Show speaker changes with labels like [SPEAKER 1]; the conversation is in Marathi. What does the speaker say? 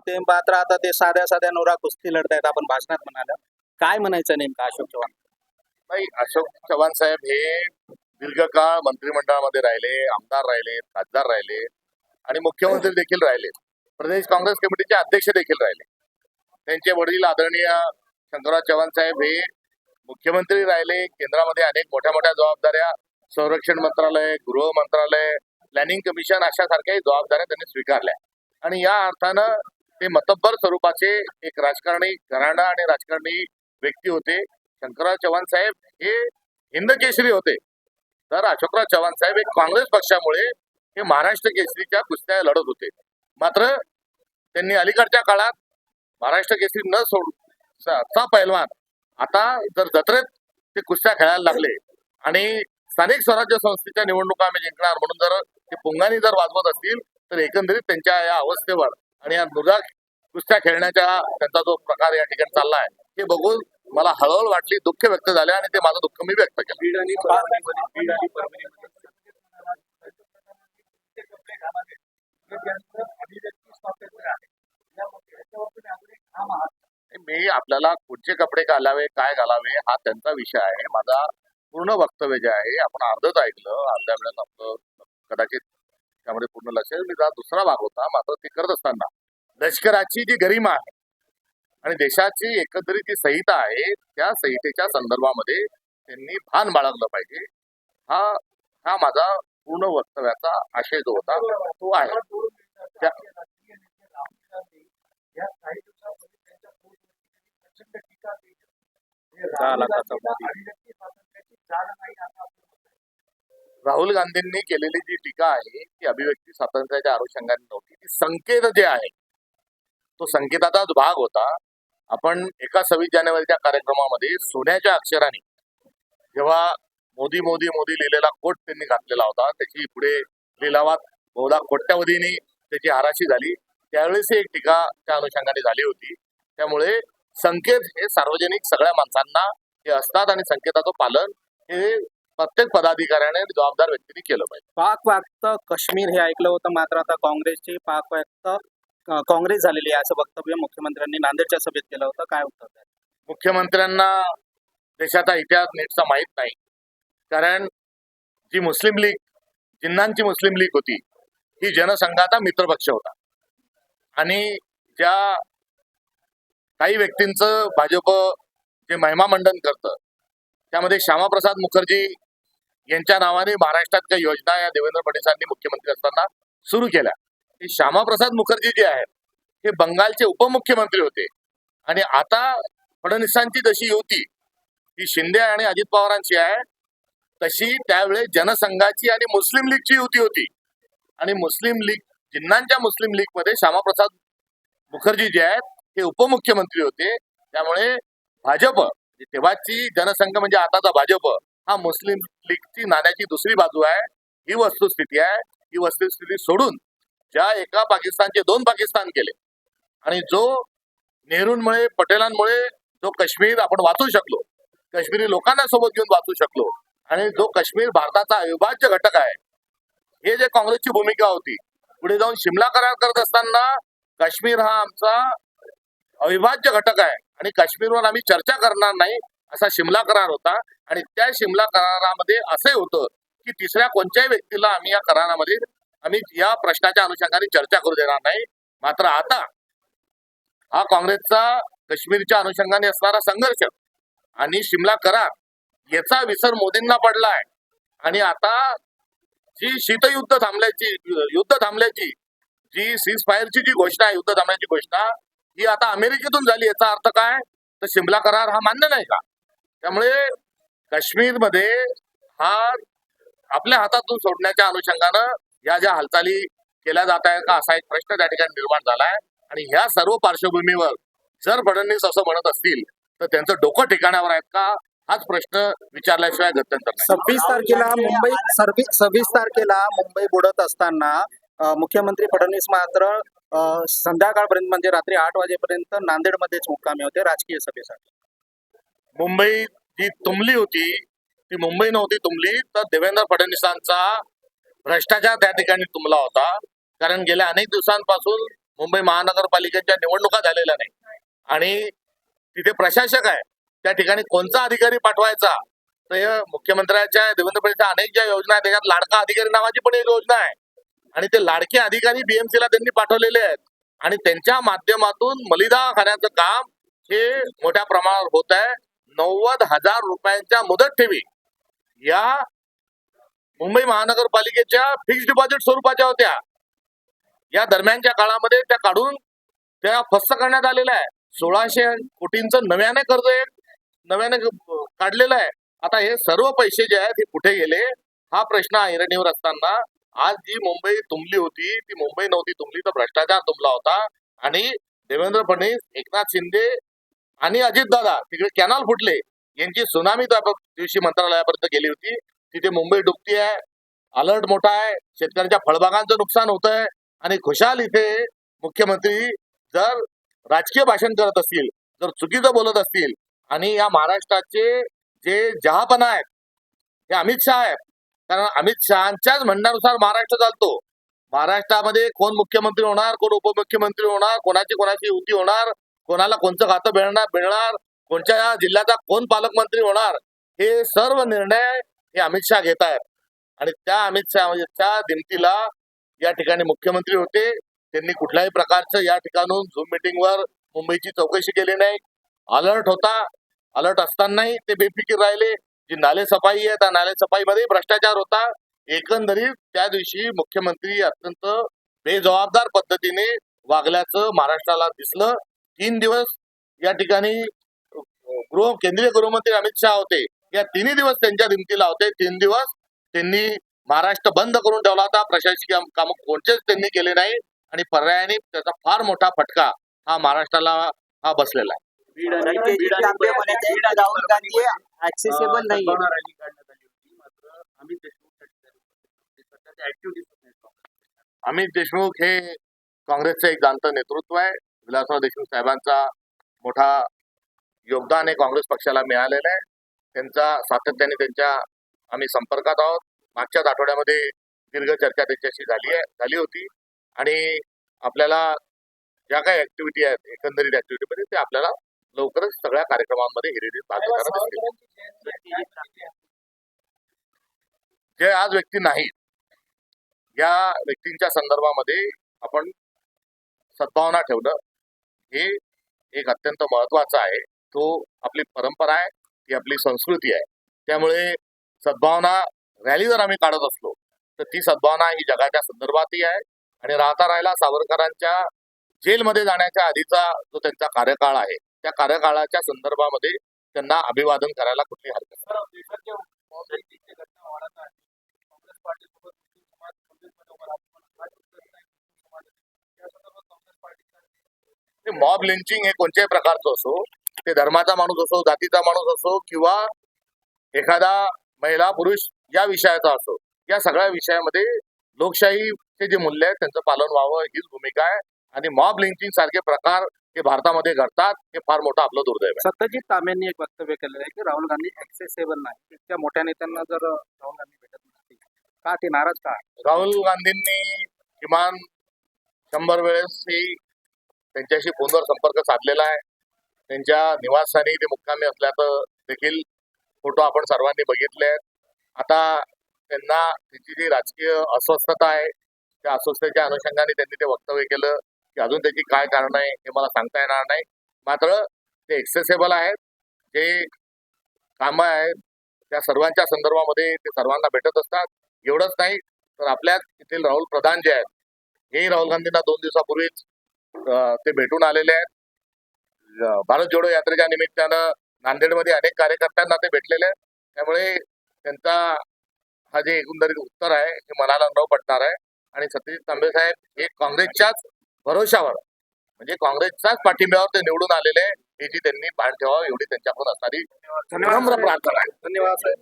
[SPEAKER 1] होते, मात्र आता ते साध्या साध्या नोरा कुस्ती लढतायत. आपण भाषणात म्हणाल, काय म्हणायचं नेमकं अशोक चव्हाण?
[SPEAKER 2] नाही, अशोक चव्हाण साहेब हे दीर्घकाळ मंत्रिमंडळामध्ये राहिले, आमदार राहिले, खासदार राहिले आणि मुख्यमंत्री देखील राहिले. प्रदेश काँग्रेस कमिटीचे अध्यक्ष देखील राहिले. त्यांचे वडील आदरणीय शंकरराव चव्हाण साहेब हे मुख्यमंत्री राहिले. केंद्रामध्ये अनेक मोठ्या मोठ्या जबाबदाऱ्या, संरक्षण मंत्रालय, गृह मंत्रालय, प्लॅनिंग कमिशन अशा सारख्याही जबाबदाऱ्या त्यांनी स्वीकारल्या. आणि या अर्थानं ते मतब्बर स्वरूपाचे एक राजकारणी घराणा आणि राजकारणी व्यक्ती होते. शंकरराव चव्हाण साहेब हे हिंद केसरी होते, तर अशोकराव चव्हाण साहेब हे काँग्रेस पक्षामुळे हे महाराष्ट्र केसरीच्या कुस्त्या लढत होते. मात्र त्यांनी अलीकडच्या काळात महाराष्ट्र केसरी न सोडता पैलवान आता जर जत्रेत ते कुस्त्या खेळायला लागले आणि स्थानिक स्वराज्य संस्थेच्या निवडणुका आम्ही जिंकणार म्हणून जर ते पुंगानी जर वाजवत असतील, तर एकंदरीत त्यांच्या या अवस्थेवर आणि या मृदा कुस्त्या खेळण्याच्या त्यांचा जो प्रकार या ठिकाणी चालला आहे, हे बघून मला हळहळ वाटली, दुःख व्यक्त झाले आणि ते माझं दुःख मी व्यक्त केलं. मी आपल्याला कुठचे कपडे घालावे, काय घालावे हा त्यांचा विषय आहे. माझा पूर्ण वक्तव्य जे आहे आपण अर्धच ऐकलं, अर्ध्या वेळेस आपलं कदाचित त्यामध्ये पूर्ण लक्ष मी दुसरा भाग होता. मात्र ते करत असताना लष्कराची जी गरिमा आहे आणि देशाची एकंदरीत जी संहिता आहे, त्या संहितेच्या संदर्भामध्ये त्यांनी भान बाळगलं पाहिजे. हा हा माझा पूर्ण वक्तव्याचा आशय जो होता तो आहे. राहुल गांधींनी केलेली जी टीका आहे ती अभिव्यक्ती स्वातंत्र्याच्या अनुषंगाने नव्हती, ती संकेत जे आहे तो संकेताचाच भाग होता. आपण एका 26 जानेवारीच्या कार्यक्रमामध्ये सोन्याच्या अक्षराने जेव्हा मोदी मोदी मोदी लिहिलेला कोट त्यांनी घातलेला होता, त्याची पुढे लिलावात बहुधा कोट्यावधीने त्याची आराशी झाली. त्यावेळेस एक टीका त्या अनुषंगाने झाली होती. त्यामुळे संकेत हे सार्वजनिक सगळ्या माणसांना हे असतात आणि संकेताचं पालन हे प्रत्येक पदाधिकाऱ्याने जबाबदार व्यक्तीने केलं पाहिजे.
[SPEAKER 1] पाक व्याप्त काश्मीर हे ऐकलं होतं, मात्र आता काँग्रेसची पाक व्याप्त काँग्रेस झालेली आहे असं वक्तव्य मुख्यमंत्र्यांनी नांदेडच्या सभेत केलं होतं. काय उत्तर द्याल?
[SPEAKER 2] मुख्यमंत्र्यांना देशाचा इतिहास नीटचा माहीत नाही. कारण जी मुस्लिम लीग, जिन्नांची मुस्लिम लीग होती, ही जनसंघाचा मित्रपक्ष होता आणि ज्या काही व्यक्तींचं भाजप जे महिमामंडन करतं त्यामध्ये श्यामाप्रसाद मुखर्जी यांच्या नावाने महाराष्ट्रात काही योजना या देवेंद्र फडणवीसांनी मुख्यमंत्री असताना सुरू केल्या. हे श्यामाप्रसाद मुखर्जी जे आहेत हे बंगालचे उपमुख्यमंत्री होते आणि आता फडणवीसांची जशी युती ही शिंदे आणि अजित पवारांची आहे, तशी त्यावेळेस जनसंघाची आणि मुस्लिम लीगची युती होती. आणि मुस्लिम लीग, जिन्नांच्या मुस्लिम लीग मध्ये श्यामाप्रसाद मुखर्जी जे आहेत हे उपमुख्यमंत्री होते. त्यामुळे भाजप तेव्हाची जनसंघ म्हणजे आताचा भाजप हा मुस्लिम लीगची नाण्याची दुसरी बाजू आहे. ही वस्तुस्थिती आहे. ही वस्तुस्थिती सोडून ज्या एका पाकिस्तानचे 2 पाकिस्तान केले आणि जो नेहरूंमुळे, पटेलांमुळे जो काश्मीर आपण वाचू शकलो, काश्मीरी लोकांना सोबत घेऊन वाचू शकलो आणि जो काश्मीर भारताचा अविभाज्य घटक आहे, हे जे काँग्रेसची भूमिका होती, पुढे जाऊन शिमला करार करत असताना काश्मीर हा आमचा अविभाज्य घटक आहे आणि काश्मीरवर आम्ही चर्चा करणार नाही असा शिमला करार होता. आणि त्या शिमला करारामध्ये असे होतं की तिसऱ्या कोणत्याही व्यक्तीला आम्ही या करारामध्ये आम्ही या प्रश्नाच्या अनुषंगाने चर्चा करू देणार नाही. मात्र आता हा काँग्रेसचा काश्मीरच्या अनुषंगाने असणारा संघर्ष आणि शिमला करार याचा विसर मोदींना पडला आहे. आणि आता जी शीतयुद्ध थांबल्याची जी सीज फायरची जी घोषणा आहे, युद्ध थांबण्याची घोषणा, ही आता अमेरिकेतून झाली. याचा अर्थ काय, तर शिमला करार हा मान्य नाही का? त्यामुळे काश्मीरमध्ये हा आपल्या हातातून सोडण्याच्या अनुषंगानं या ज्या हालचाली केल्या जात आहेत का, असा एक प्रश्न त्या ठिकाणी निर्माण झाला आहे. आणि ह्या सर्व पार्श्वभूमीवर जर फडणवीस असं म्हणत असतील तर त्यांचं डोकं ठिकाणावर आहेत का, हाच प्रश्न विचारल्याशिवाय गत्यंतर नाही.
[SPEAKER 1] 26 तारखेला मुंबई बुडत असताना मुख्यमंत्री फडणवीस मात्र संध्याकाळपर्यंत म्हणजे रात्री 8 वाजेपर्यंत नांदेडमध्येच मुक्कामी होते राजकीय सभेसाठी.
[SPEAKER 2] मुंबई जी तुंबली होती ती मुंबई नव्हती तुंबली, तर देवेंद्र फडणवीसांचा भ्रष्टाचार त्या ठिकाणी तुंबला होता. कारण गेल्या अनेक दिवसांपासून मुंबई महानगरपालिकेच्या निवडणुका झालेल्या नाही आणि तिथे प्रशासक आहे, त्या ठिकाणी कोणता अधिकारी पाठवायचा, तर हे मुख्यमंत्र्यांच्या देवेंद्र फडणवीसच्या अनेक ज्या योजना आहेत त्याच्यात लाडका अधिकारी नावाची पण एक योजना आहे आणि ते लाडके अधिकारी BMC ला त्यांनी पाठवलेले आहेत आणि त्यांच्या माध्यमातून मलिदा खाण्याचं काम हे मोठ्या प्रमाणावर होत आहे. 90,000 रुपयांच्या मुदत ठेवी या मुंबई महानगरपालिकेच्या फिक्स्ड डिपॉझिट स्वरूपाच्या होत्या. या दरम्यानच्या काळामध्ये त्या काढून त्या फस्त करण्यात आलेल्या आहे. 1600 कोटींचं नव्याने कर्ज एक नव्याने काढलेलं आहे. आता हे सर्व पैसे जे आहेत हे कुठे गेले हा प्रश्न ऐरणीवर असताना आज जी मुंबई तुंबली होती ती मुंबई नव्हती तुंबली, तर भ्रष्टाचार तुंबला होता आणि देवेंद्र फडणवीस, एकनाथ शिंदे आणि अजितदादा तिकडे कॅनल फुटले यांची सुनामी त्या दिवशी मंत्रालयापर्यंत गेली होती. तिथे मुंबई डुबती आहे, अलर्ट मोठा आहे, शेतकऱ्यांच्या फळबागांचं नुकसान होत आहे आणि खुशाल इथे मुख्यमंत्री जर राजकीय भाषण करत असतील, जर चुकीचं बोलत असतील आणि या महाराष्ट्राचे जे जहापना आहेत ते अमित शहा आहेत. कारण अमित शहांच्याच म्हणण्यानुसार महाराष्ट्र चालतो. महाराष्ट्रामध्ये कोण मुख्यमंत्री होणार, कोण उपमुख्यमंत्री होणार, कोणाची युती होणार, कोणाला कोणतं खातं मिळणार, कोणत्या जिल्ह्याचा कोण पालकमंत्री होणार, हे सर्व निर्णय हे अमित शहा घेत आहेत. आणि त्या अमित शहाच्या दिमतीला या ठिकाणी मुख्यमंत्री होते, त्यांनी कुठल्याही प्रकारचं या ठिकाणून झूम मीटिंगवर मुंबईची चौकशी केली नाही. अलर्ट होता, अलर्ट असतानाही ते बेफिकीर राहिले. जी नाले सफाई आहे त्या नाले सफाईमध्ये भ्रष्टाचार होता. एकंदरीत त्या दिवशी मुख्यमंत्री अत्यंत बेजबाबदार पद्धतीने वागल्याचं महाराष्ट्राला दिसलं. 3 दिवस या ठिकाणी केंद्रीय गृहमंत्री अमित शहा होते, या 3 दिवस त्यांच्या दिमतीला होते. 3 दिवस त्यांनी महाराष्ट्र बंद करून ठेवला होता. प्रशासकीय काम कोणतेच त्यांनी केले नाही आणि पर्यायाने त्याचा फार मोठा फटका हा महाराष्ट्राला हा बसलेला आहे.
[SPEAKER 3] राहुल गांधी ऍक्सेसिबल नाही.
[SPEAKER 2] अमित देशमुख हे काँग्रेसचं एक जाणतं नेतृत्व आहे. विलासराव देशमुख साहेबांचा मोठा योगदान हे काँग्रेस पक्षाला मिळालेलं आहे. त्यांचा सातत्याने आम्ही संपर्कात आहोत. मागच्याच आठवड्यामध्ये दीर्घ चर्चा त्यांच्याशी झाली होती आणि आपल्याला ज्या काही ऍक्टिव्हिटी आहेत एकंदरीत ऍक्टिव्हिटीमध्ये ते आपल्याला लवकरच सगळ्या कार्यक्रमांमध्ये हिरिरीत भाग घेताना दिसतील. जे आज व्यक्ती नाहीत या व्यक्तींच्या संदर्भामध्ये आपण सद्भावना ठेवणं हे एक अत्यंत महत्वाचं आहे. तो आपली परंपरा आहे, ती आपली संस्कृती आहे. त्यामुळे सद्भावना रॅली जर आम्ही काढत असलो तर ती सद्भावना ही जगाच्या संदर्भातही आहे आणि राहिला सावरकरांच्या जेलमध्ये जाण्याच्या आधीचा जो त्यांचा कार्यकाळ आहे त्या कार्यकाळाच्या संदर्भामध्ये त्यांना अभिवादन करायला कुठली हरकत नाही. मॉब लिंचिंग हे कोणत्याही प्रकारचं असो, ते धर्माचा माणूस असो, जातीचा माणूस असो किंवा एखादा महिला पुरुष या विषयाचा असो, या सगळ्या विषयामध्ये लोकशाहीचे जे मूल्य आहेत त्यांचं पालन व्हावं हीच भूमिका आहे. आणि मॉब लिंचिंग सारखे प्रकार हे भारतामध्ये घडतात, हे फार मोठं आपलं दुर्दैव आहे.
[SPEAKER 1] सत्यजित ताम्यांनी एक वक्तव्य केलेलं आहे की राहुल गांधी ऍक्सेसेबल नाही. इतक्या मोठ्या नेत्यांना जर राहुल गांधी भेटत नसतील का ते नाराज का?
[SPEAKER 2] राहुल गांधींनी किमान 100 वेळेस त्यांच्याशी फोनवर संपर्क साधलेला आहे. त्यांच्या निवासस्थानी ते मुक्कामी असल्याचं देखील फोटो आपण सर्वांनी बघितले आहेत. आता त्यांना त्यांची जी राजकीय अस्वस्थता आहे त्या अस्वस्थतेच्या अनुषंगाने त्यांनी ते वक्तव्य केलं की अजून त्याची काय कारण आहे हे मला सांगता येणार नाही. मात्र ते एक्सेसेबल आहेत. जे कामं आहेत त्या सर्वांच्या संदर्भामध्ये ते सर्वांना भेटत असतात. एवढंच नाही तर आपल्या येथील राहुल प्रधान जे आहेत हेही राहुल गांधींना 2 दिवसापूर्वीच ते भेटून आलेले आहेत. भारत जोडो यात्रेच्या निमित्तानं नांदेडमध्ये अनेक कार्यकर्त्यांना ते भेटलेले आहेत. त्यामुळे त्यांचा हा जे एकंदरीत उत्तर आहे हे मनाला न पटणार आहे. आणि सत्यजित तांबे साहेब हे काँग्रेसच्याच भरोशावर म्हणजे काँग्रेसच्याच पाठिंब्यावर ते निवडून आलेले आहे, याची त्यांनी भान ठेवावं एवढी त्यांच्याकडून असणारी नम्र प्रार्थना आहे.
[SPEAKER 1] धन्यवाद साहेब.